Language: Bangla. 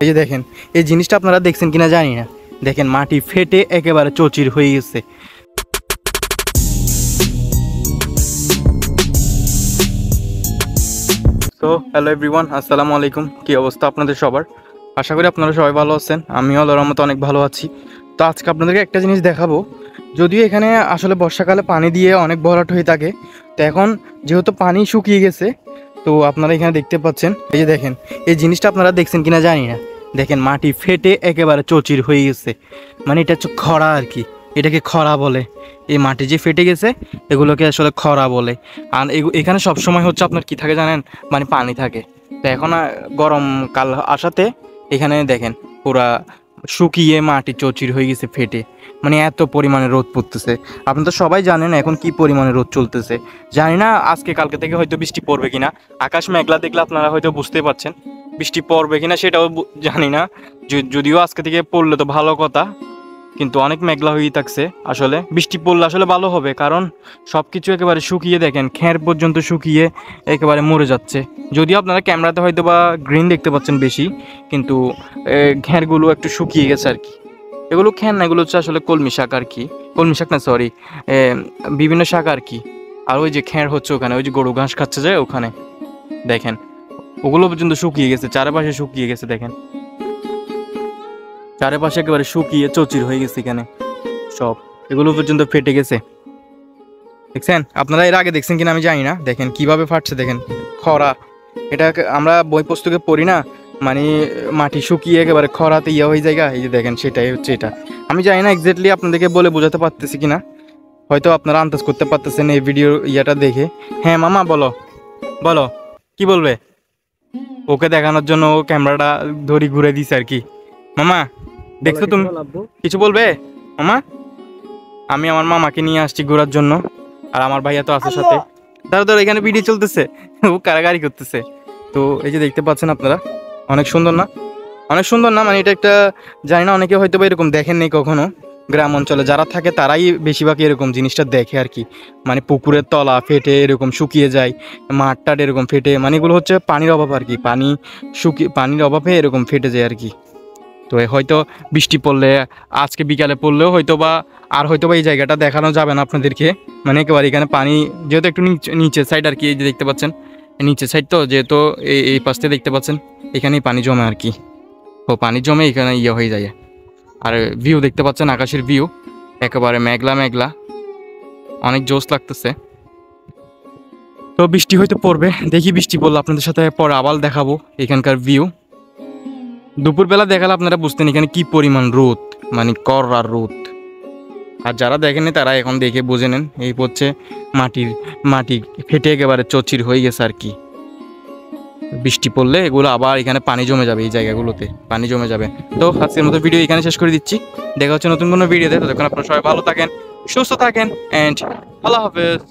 এই যে দেখেন, এই জিনিসটা আপনারা দেখছেন কিনা জানি না। দেখেন মাটি ফেটে একেবারে চচির হয়ে গেছে। তো হ্যালো এভরিওয়ান, আসসালামু আলাইকুম। কি অবস্থা আপনাদের সবার? আশা করি আপনারা সবাই ভালো আছেন। আমিও আল্লাহর রহমতে অনেক ভালো আছি। তো আজকে আপনাদেরকে একটা জিনিস দেখাবো। যদিও এখানে আসলে বর্ষাকালে পানি দিয়ে অনেক ভরাট হয়ে থাকে, তো এখন যেহেতু পানি শুকিয়ে গেছে, তো আপনারা এখানে দেখতে পাচ্ছেন। এই যে দেখেন, এই জিনিসটা আপনারা দেখছেন কিনা জানি না। দেখেন মাটি ফেটে একেবারে চচির হয়ে গেছে। মানে এটা হচ্ছে খরা আর কি, এটাকে খরা বলে। এই মাটি যে ফেটে গেছে এগুলোকে আসলে খরা বলে। আর এখানে সবসময় হচ্ছে আপনার কি থাকে জানেন, মানে পানি থাকে। তো এখন গরমকাল আসাতে এখানে দেখেন পুরা শুকিয়ে মাটি চচির হয়ে গেছে ফেটে। মানে এত পরিমাণে রোদ পড়তেছে। আপনি তো সবাই জানেন এখন কি পরিমাণে রোদ চলতেছে। জানি না আজকে কালকে থেকে হয়তো বৃষ্টি পড়বে কিনা। আকাশ মেঘলা দেখলে আপনারা হয়তো বুঝতে পারছেন বৃষ্টি পড়বে কিনা, সেটাও জানি না। যদিও আজকে থেকে পড়লে তো ভালো কথা, কিন্তু অনেক মেঘলা হয়েই থাকছে। আসলে বৃষ্টি পড়লে আসলে ভালো হবে, কারণ সব কিছু একেবারে শুকিয়ে দেখেন খ্যার পর্যন্ত শুকিয়ে একেবারে মরে যাচ্ছে। যদিও আপনারা ক্যামেরাতে হয়তো বা গ্রিন দেখতে পাচ্ছেন বেশি, কিন্তু ঘ্যারগুলো একটু শুকিয়ে গেছে আর কি। এগুলো খ্যার না, এগুলো হচ্ছে আসলে কলমি শাক আর কি। কলমি শাক না, সরি, বিভিন্ন শাক আর কি। আর ওই যে খ্যার হচ্ছে ওখানে, ওই যে গরু ঘাস খাচ্ছে যায় ওখানে, দেখেন ওগুলো পর্যন্ত শুকিয়ে গেছে, চারপাশে শুকিয়ে গেছে। দেখেন চারপাশে একেবারে শুকিয়ে চচির হয়ে গেছে এখানে সব, এগুলো পর্যন্ত ফেটে গেছে। দেখছেন আপনারা, এর আগে দেখছেন কিনা আমি জানি না। দেখেন কিভাবে ফাটছে, দেখেন খরা। এটা আমরা বই পুস্তকে পড়ি না, মানে মাটি শুকিয়ে একেবারে খরাতে হয়ে যায়। এই যে দেখেন সেটাই হচ্ছে এটা। আমি জানি না এক্স্যাক্টলি আপনাদেরকে বলে বোঝাতে পারতেছি কিনা, হয়তো আপনারা আন্দাজ করতে পারতেছেন এই ভিডিও ইয়াটা দেখে। হ্যাঁ মামা বলো বলো, কি বলবে? ওকে দেখানোর জন্য ও ক্যামেরাটা ধরি ঘুরে দিছে আর কি। মামা দেখছো তুমি, কিছু বলবে মামা? আমি আমার মামাকে নিয়ে আসছি ঘোরার জন্য, আর আমার ভাইয়া তো আছে সাথে। দাঁড়া এখানে ভিডিও চলতেছে, ও কারাগারি করতেছে। তো এই যে দেখতে পাচ্ছেন আপনারা, অনেক সুন্দর না? অনেক সুন্দর না? মানে এটা একটা, জানি না অনেকে হয়তো বা এরকম দেখেন নেই কখনো। গ্রাম অঞ্চলে যারা থাকে তারাই বেশিরভাগ এরকম জিনিসটা দেখে আর কি। মানে পুকুরের তলা ফেটে এরকম শুকিয়ে যায়, মাঠ টাট এরকম ফেটে, মানে এগুলো হচ্ছে পানির অভাব আর কি। পানির অভাবে এরকম ফেটে যায় আর কি। তো হয়তো বৃষ্টি পড়লে, আজকে বিকালে পড়লেও হয়তো বা আর হয়তো বা এই জায়গাটা দেখানো যাবে না আপনাদেরকে। মানে একেবারে এখানে পানি যেহেতু একটু নিচের সাইড আর কি, এই যে দেখতে পাচ্ছেন নিচের সাইড, তো যেহেতু এই পাশ থেকে দেখতে পাচ্ছেন এখানেই পানি জমে আর কি। ও পানি জমে এখানে হয়ে যায়। আর ভিউ দেখতে পাচ্ছেন, আকাশের ভিউ একেবারে মেঘলা মেঘলা, অনেক জোশ লাগতেছে। তো বৃষ্টি হয়তো পড়বে, দেখি বৃষ্টি পড়লে আপনাদের সাথে পরে আবার দেখাবো এখানকার ভিউ। দুপুরবেলা দেখালে আপনারা বুঝতেন এখানে কি পরিমাণ রোদ, মানে কড়ার রোদ। আর যারা দেখেননি তারা এখন দেখে বুঝে নেন, এই হচ্ছে মাটি ফেটে একেবারে চচির হয়ে গেছে আর কি। বৃষ্টি পড়লে এগুলো আবার এখানে পানি জমে যাবে, এই জায়গাগুলোতে পানি জমে যাবে। তো আজকের মতো ভিডিও এখানে শেষ করে দিচ্ছি। দেখা হচ্ছে নতুন কোনো ভিডিওতে। ততক্ষণ আপনারা সবাই ভালো থাকেন, সুস্থ থাকেন, অ্যান্ড আল্লাহ হাফেজ।